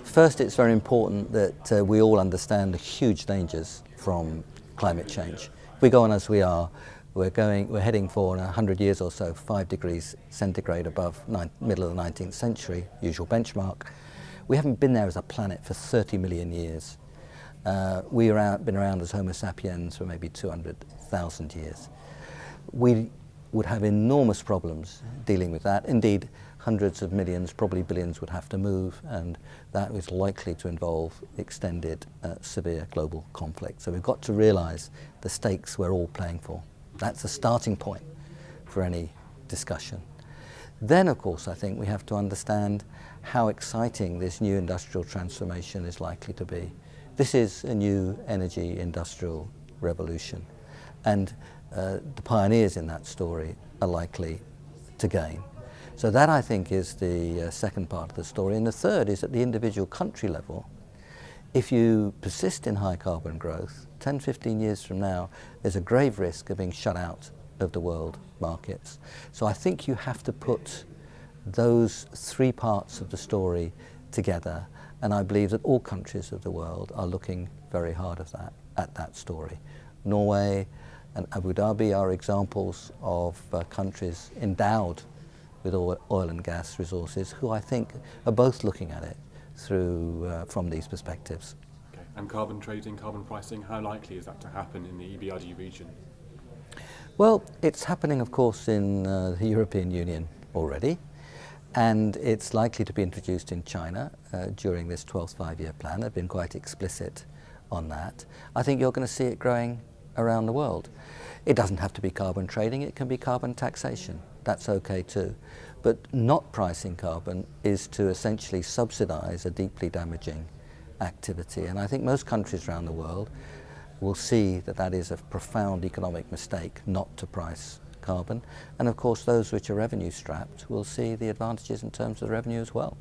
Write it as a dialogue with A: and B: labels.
A: First, it's very important that we all understand the huge dangers from climate change. If we go on as we are, we're heading for, in 100 years or so, 5 degrees centigrade above middle of the 19th century, usual benchmark. We haven't been there as a planet for 30 million years. We've been around as Homo sapiens for maybe 200,000 years. We would have enormous problems dealing with that. Indeed, hundreds of millions, probably billions would have to move, and that is likely to involve extended, severe global conflict. So we've got to realise the stakes we're all playing for. That's the starting point for any discussion. Then, of course, I think we have to understand how exciting this new industrial transformation is likely to be. This is a new energy industrial revolution, and the pioneers in that story are likely to gain. So that, I think, is the second part of the story. And the third is at the individual country level. If you persist in high carbon growth, 10, 15 years from now, there's a grave risk of being shut out of the world markets. So I think you have to put those three parts of the story together, and I believe that all countries of the world are looking very hard at that story. Norway and Abu Dhabi are examples of countries endowed with oil and gas resources who I think are both looking at it through from these perspectives.
B: Okay. And carbon trading, carbon pricing, how likely is that to happen in the EBRD region?
A: Well, it's happening, of course, in the European Union already, and it's likely to be introduced in China during this 12th five-year plan. They've been quite explicit on that. I think you're going to see it growing around the world. It doesn't have to be carbon trading, it can be carbon taxation. That's okay too. But not pricing carbon is to essentially subsidize a deeply damaging activity. And I think most countries around the world will see that that is a profound economic mistake not to price carbon. And of course, those which are revenue strapped will see the advantages in terms of the revenue as well.